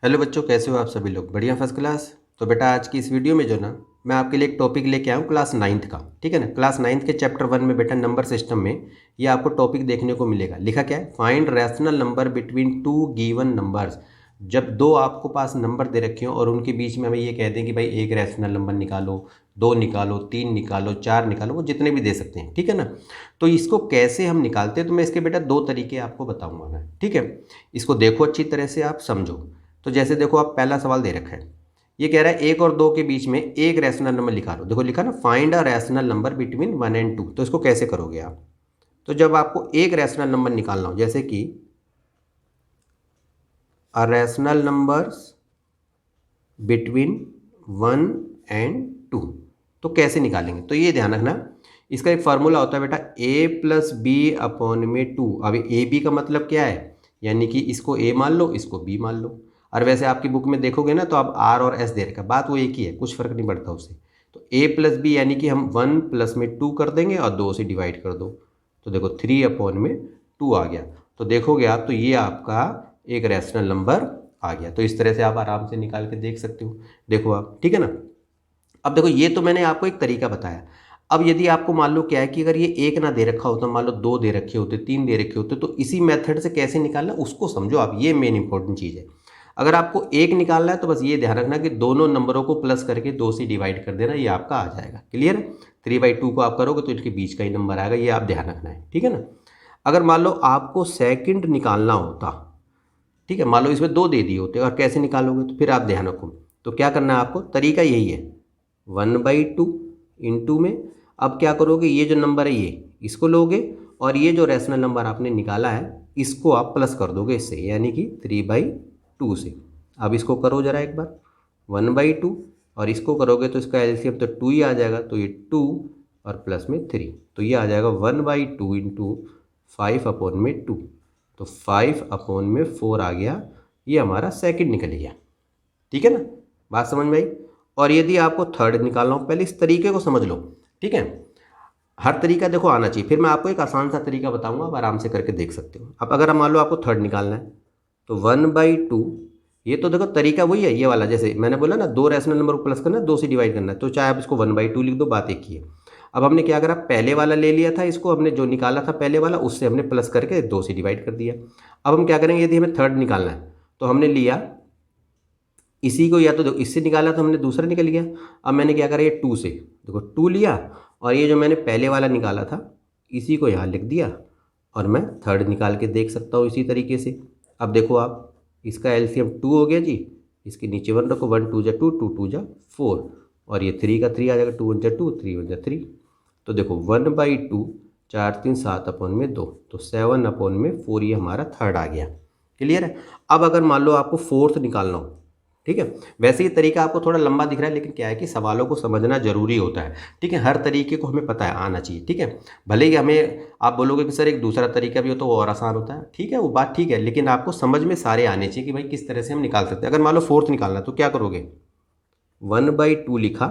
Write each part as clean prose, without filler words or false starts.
Hello बच्चों, कैसे हो आप सभी लोग? बढ़िया, फर्स्ट क्लास। तो बेटा आज की इस वीडियो में जो ना मैं आपके लिए एक टॉपिक लेके आया हूँ क्लास नाइन्थ का। ठीक है ना? क्लास नाइन्थ के चैप्टर 1 में बेटा नंबर सिस्टम में ये आपको टॉपिक देखने को मिलेगा। लिखा क्या है? Find rational number between two given numbers. जब दो आपको पास नंबर दे रखे हो और उनके बीच में हमें ये कह दें कि भाई एक रैशनल नंबर निकालो, दो निकालो, तीन निकालो, चार निकालो, वो जितने भी दे सकते हैं। ठीक है ना? तो इसको कैसे हम निकालते हैं तो मैं इसके बेटा दो तरीके आपको बताऊंगा मैं। ठीक है? इसको देखो अच्छी तरह से, आप समझो। तो जैसे देखो, आप पहला सवाल दे रखा है, ये कह रहा है एक और दो के बीच में एक रैशनल नंबर निकालो। देखो लिखा ना, find a rational number between 1 and 2। तो इसको कैसे करोगे आप? तो जब आपको एक रैशनल नंबर निकालना हो, जैसे कि a rational numbers between 1 and 2, तो कैसे निकालेंगे? तो ये ध्यान रखना, इसका एक फार्मूला होता है बेटा, ए प्लस बी अपॉन में 2। अब ए बी का मतलब क्या है? यानी कि इसको ए मान लो, इसको बी मान लो। और वैसे आपकी बुक में देखोगे ना तो आप आर और एस दे रखा है, बात वो एक ही है, कुछ फर्क नहीं पड़ता उससे। तो ए प्लस बी यानी कि हम 1 प्लस में 2 कर देंगे और 2 से डिवाइड कर दो। तो देखो 3 अपॉन में 2 आ गया। तो देखोगे आप तो ये आपका एक रैशनल नंबर आ गया। तो इस तरह से आप आराम से निकाल के देख सकते हो। देखो आप, ठीक है ना? अब देखो, ये तो मैंने आपको एक तरीका बताया। अब यदि आपको मान लो क्या है कि अगर ये एक ना दे रखा होता, मान लो दो दे रखे होते, तीन दे रखे होते, तो इसी मेथड से कैसे निकालना उसको समझो आप। ये मेन इंपॉर्टेंट चीज़ है। अगर आपको एक निकालना है तो बस ये ध्यान रखना कि दोनों नंबरों को प्लस करके 2 से डिवाइड कर देना, ये आपका आ जाएगा। क्लियर है? 3/2 को आप करोगे तो इसके बीच का ही नंबर आएगा, ये आप ध्यान रखना है। ठीक है ना? अगर मान लो आपको सेकंड निकालना होता, ठीक है, मान लो इसमें दो दे दिए होते और कैसे निकालोगे, तो फिर आप ध्यान रखो। तो क्या करना है आपको, तरीका यही है, 1/2 इंटू में, अब क्या करोगे, ये जो नंबर है ये इसको लोगे और ये जो रैशनल नंबर आपने निकाला है इसको आप प्लस कर दोगे इससे, यानी कि 3/2 से। अब इसको करो जरा एक बार, 1/2 और इसको करोगे तो इसका एलसीएम तो 2 ही आ जाएगा। तो ये 2 और प्लस में 3, तो ये आ जाएगा 1/2 इंटू 5/2। तो 5/4 आ गया, ये हमारा सेकंड निकल गया। ठीक है ना? बात समझ में आई? और यदि आपको थर्ड निकालना हो, पहले इस तरीके को समझ लो। ठीक है? हर तरीका देखो आना चाहिए, फिर मैं आपको एक आसान सा तरीका बताऊंगा, आप आराम से करके देख सकते हो। अब अगर मान लो आपको थर्ड निकालना है तो 1/2, ये तो देखो तरीका वही है ये वाला, जैसे मैंने बोला ना, दो रैशनल नंबर को प्लस करना है, 2 से डिवाइड करना है, तो चाहे आप इसको 1/2 लिख दो, बात एक ही है। अब हमने क्या करा, पहले वाला ले लिया था, इसको हमने जो निकाला था पहले वाला उससे हमने प्लस करके 2 से डिवाइड कर दिया। अब हम क्या करेंगे, यदि हमें थर्ड निकालना है तो हमने लिया इसी को, या तो देखो इससे निकाला तो हमने दूसरा निकल गया। अब मैंने क्या करा, ये 2 से, देखो 2 लिया और ये जो मैंने पहले वाला निकाला था इसी को यहाँ लिख दिया और मैं थर्ड निकाल के देख सकता हूँ इसी तरीके से। अब देखो आप, इसका एलसीएम 2 हो गया जी, इसके नीचे 1 रखो, 1 2 जा 2, 2 2 जा 4 और ये 3 का 3 आ जाएगा, 2 1 जा 2, 3 1 जा 3। तो देखो 1/2, 4 3 7/2, तो 7/4 ये हमारा थर्ड आ गया। क्लियर है? अब अगर मान लो आपको फोर्थ निकालना हो, ठीक है, वैसे ये तरीका आपको थोड़ा लंबा दिख रहा है, लेकिन क्या है कि सवालों को समझना जरूरी होता है। ठीक है? हर तरीके को हमें पता है, आना चाहिए। ठीक है? भले ही हमें आप बोलोगे कि सर एक दूसरा तरीका भी हो तो वो और आसान होता है, ठीक है, वो बात ठीक है, लेकिन आपको समझ में सारे आने चाहिए कि भाई किस तरह से हम निकाल सकते हैं। अगर मान लो फोर्थ निकालना तो क्या करोगे, 1/2 लिखा,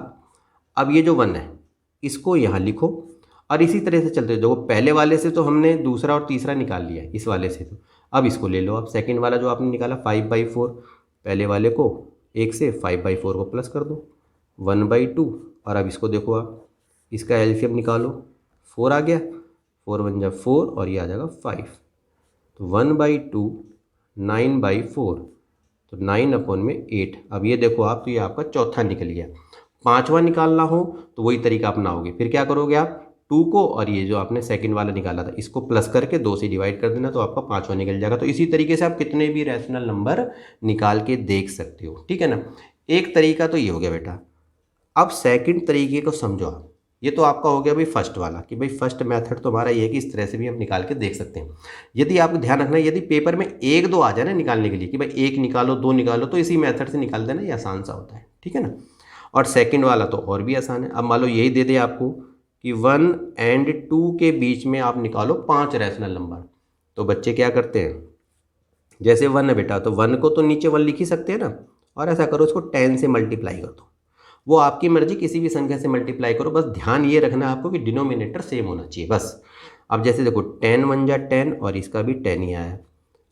अब ये जो 1 है इसको यहाँ लिखो और इसी तरह से चलते जो पहले वाले से तो हमने दूसरा और तीसरा निकाल लिया इस वाले से, तो अब इसको ले लो, अब सेकंड वाला जो आपने निकाला 5/4, पहले वाले को एक से 5/4 को प्लस कर दो 1/2 और अब इसको देखो आप, इसका एलसीएम निकालो, 4 आ गया, 4 1 जा 4 और ये आ जाएगा 5। तो 1/2 9/4, तो 9/8। अब ये देखो आप, तो ये आपका चौथा निकल गया। पांचवा निकालना हो तो वही तरीका अपनाओगे, फिर क्या करोगे आप, 2 को और ये जो आपने सेकंड वाला निकाला था इसको प्लस करके 2 से डिवाइड कर देना, तो आपका पांचवा निकल जाएगा। तो इसी तरीके से आप कितने भी रैशनल नंबर निकाल के देख सकते हो। ठीक है ना? एक तरीका तो ये हो गया बेटा। अब सेकंड तरीके को समझो आप। ये तो आपका हो गया भाई फर्स्ट वाला, कि भाई फर्स्ट मेथड तो हमारा ये है कि इस तरह से भी हम निकाल के देख सकते हैं। यदि आपको ध्यान रखना है, यदि पेपर में एक दो आ जाए ना निकालने के लिए कि भाई एक निकालो दो निकालो, तो इसी मेथड से निकाल देना, ये आसान सा होता है। ठीक है ना? और सेकंड वाला तो और भी आसान है। अब मान लो यही दे दे आपको कि 1 एंड 2 के बीच में आप निकालो 5 रैशनल नंबर, तो बच्चे क्या करते हैं, जैसे 1 है बेटा तो 1 को तो नीचे 1 लिख ही सकते हैं ना, और ऐसा करो इसको 10 से मल्टीप्लाई कर दो। वो आपकी मर्जी, किसी भी संख्या से मल्टीप्लाई करो, बस ध्यान ये रखना है आपको कि डिनोमिनेटर सेम होना चाहिए बस। अब जैसे देखो 10 1 जा 10 और इसका भी 10 ही आया।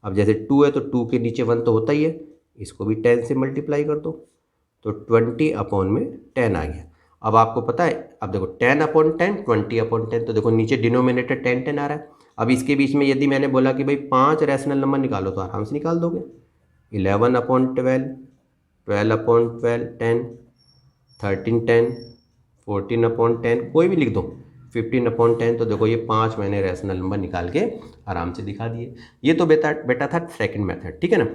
अब जैसे 2 है तो 2 के नीचे 1 तो होता ही है, इसको भी 10 से मल्टीप्लाई कर दो, तो 20/10 आ गया। अब आपको पता है, अब देखो 10/10 20/10, तो देखो नीचे डिनोमिनेटर 10 आ रहा है। अब इसके बीच में यदि मैंने बोला कि भाई 5 रैशनल नंबर निकालो तो आराम से निकाल दोगे। 11/12, 12/12, 10, 13/10, 14/10, कोई भी लिख दो, 15/10। तो देखो ये 5 मैंने रैशनल नंबर निकाल के आराम से दिखा दिए। ये तो बेटा था सेकंड मेथड, ठीक है ना।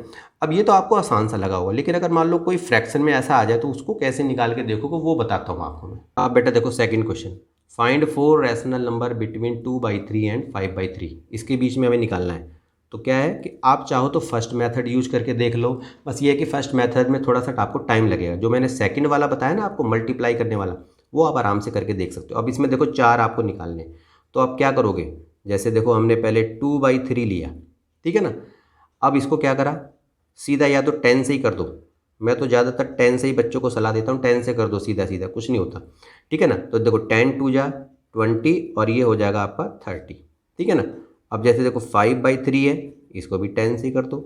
अब ये तो आपको आसान सा लगा होगा, लेकिन अगर मान लो कोई फ्रैक्शन में ऐसा आ जाए तो उसको कैसे निकाल के देखोगे वो बताता हूँ आपको मैं। आप बेटा देखो second question, find 4 rational number between 2/3 and 5/3। इसके बीच में हमें निकालना है। तो क्या है कि आप चाहो तो फर्स्ट मेथड यूज करके देख लो। बस ये है कि फर्स्ट मेथड में थोड़ा सा आपको टाइम लगेगा। जो मैंने सेकंड वाला बताया ना आपको मल्टीप्लाई करने वाला, वो आप आराम से करके देख सकते हो। अब इसमें देखो 4 आपको निकालने, तो आप क्या करोगे, जैसे देखो हमने पहले 2/3 लिया, ठीक है ना। अब इसको क्या करा, सीधा या तो 10 से ही कर दो। मैं तो ज़्यादातर 10 से ही बच्चों को सलाह देता हूँ, 10 से कर दो सीधा सीधा, कुछ नहीं होता, ठीक है ना। तो देखो 10 2 जा 20 और ये हो जाएगा आपका 30, ठीक है ना। अब जैसे देखो 5/3 है, इसको भी 10 से ही कर दो।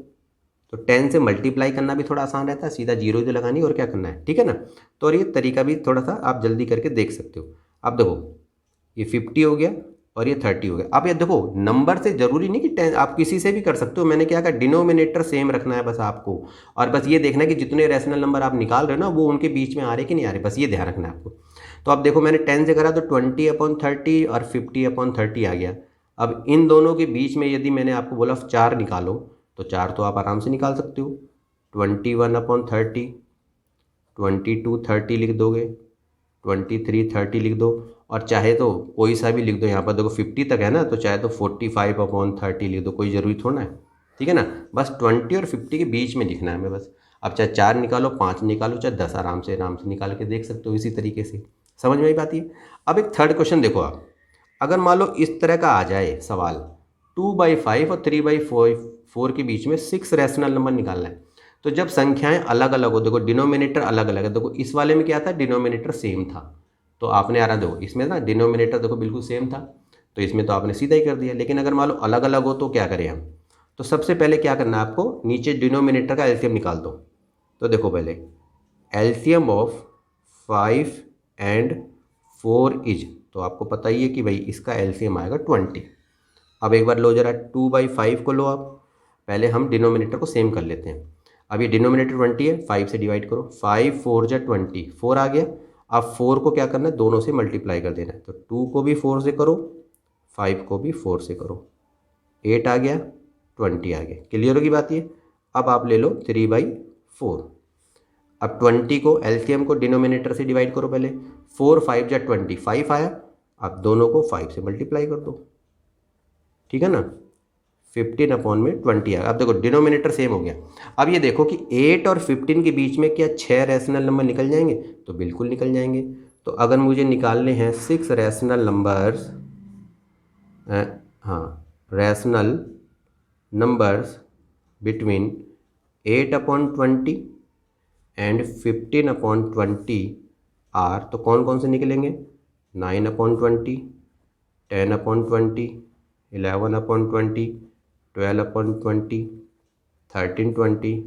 तो 10 से मल्टीप्लाई करना भी थोड़ा आसान रहता है, सीधा जीरो ही तो लगानी और क्या करना है, ठीक है ना। तो और ये तरीका भी थोड़ा सा आप जल्दी करके देख सकते हो। अब देखो ये 50 हो गया और ये 30 हो गया। अब ये देखो नंबर से ज़रूरी नहीं कि 10, आप किसी से भी कर सकते हो। मैंने क्या कहा, डिनोमिनेटर सेम रखना है बस आपको, और बस ये देखना है कि जितने रैशनल नंबर आप निकाल रहे हो ना वो उनके बीच में आ रहे कि नहीं आ रहे, बस ये ध्यान रखना है आपको। तो अब देखो मैंने 10 से करा तो 20/30 और 50/30 आ गया। अब इन दोनों के बीच में यदि मैंने आपको बोला 4 निकालो, तो 4 तो आप आराम से निकाल सकते हो। 21/30, 22 30 लिख दोगे, 23 30 लिख दो, और चाहे तो कोई सा भी लिख दो। यहाँ पर देखो 50 तक है ना, तो चाहे तो 45/30 लिख दो, कोई ज़रूरी थोड़ा है, ठीक है ना। बस 20 और 50 के बीच में लिखना है हमें बस। अब चाहे 4 निकालो, 5 निकालो, चाहे 10, आराम से निकाल के देख सकते हो इसी तरीके से। समझ में आई बात ये। अब एक थर्ड क्वेश्चन देखो आप, अगर मान लो इस तरह का आ जाए सवाल, 2/5 और 3/4 के बीच में 6 रैशनल नंबर निकालना है। तो जब संख्याएं अलग अलग हो, देखो डिनोमिनेटर अलग अलग है। देखो इस वाले में क्या था, डिनोमिनेटर सेम था, तो आपने आ रहा देखो इसमें ना डिनोमिनेटर देखो बिल्कुल सेम था, तो इसमें तो आपने सीधा ही कर दिया। लेकिन अगर मान लो अलग अलग हो तो क्या करें हम, तो सबसे पहले क्या करना है आपको, नीचे डिनोमिनेटर का एलसीएम निकाल दो। तो देखो पहले एलसीएम ऑफ 5 एंड 4 इज, तो आपको पता ही है कि भाई इसका एलसीएम आएगा 20। अब एक बार लो जरा 2/5 को लो आप, पहले हम डिनोमिनेटर को सेम कर लेते हैं। अब ये डिनोमिनेटर 20 है, 5 से डिवाइड करो, 5 4 जा 20, 4 आ गया। अब 4 को क्या करना है, दोनों से मल्टीप्लाई कर देना है। तो 2 को भी 4 से करो, 5 को भी 4 से करो, 8 आ गया, 20 आ गया। क्लियर होगी बात ये। अब आप ले लो 3/4। अब 20 को एलसीएम को डिनोमिनेटर से डिवाइड करो पहले, 4 5 जा 20, 5 आया। अब दोनों को 5 से मल्टीप्लाई कर दो, ठीक है ना। 15/20 आएगा। अब देखो डिनोमिनेटर सेम हो गया। अब ये देखो कि 8 और 15 के बीच में क्या 6 रैशनल नंबर निकल जाएंगे, तो बिल्कुल निकल जाएंगे। तो अगर मुझे निकालने हैं 6 रैशनल नंबर्स, हाँ rational numbers between 8/20 and 15/20 are, तो कौन कौन से निकलेंगे, 9/20, 10/20, 11/20, 12/20, 13/20,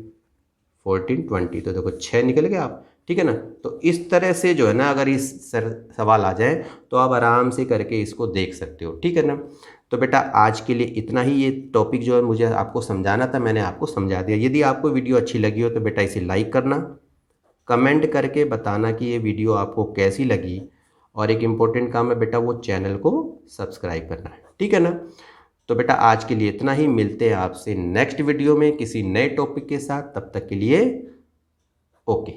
14/20, तो देखो 6 निकल गए आप, ठीक है ना। तो इस तरह से जो है ना, अगर इस सवाल आ जाए तो आप आराम से करके इसको देख सकते हो, ठीक है ना। तो बेटा आज के लिए इतना ही। ये टॉपिक जो है मुझे आपको समझाना था, मैंने आपको समझा दिया। यदि आपको वीडियो अच्छी लगी हो तो बेटा इसे लाइक करना, कमेंट करके बताना कि ये वीडियो आपको कैसी लगी, और एक इम्पोर्टेंट काम है बेटा, वो चैनल को सब्सक्राइब करना है, ठीक है ना। तो बेटा आज के लिए इतना ही, मिलते हैं आपसे नेक्स्ट वीडियो में किसी नए टॉपिक के साथ। तब तक के लिए ओके।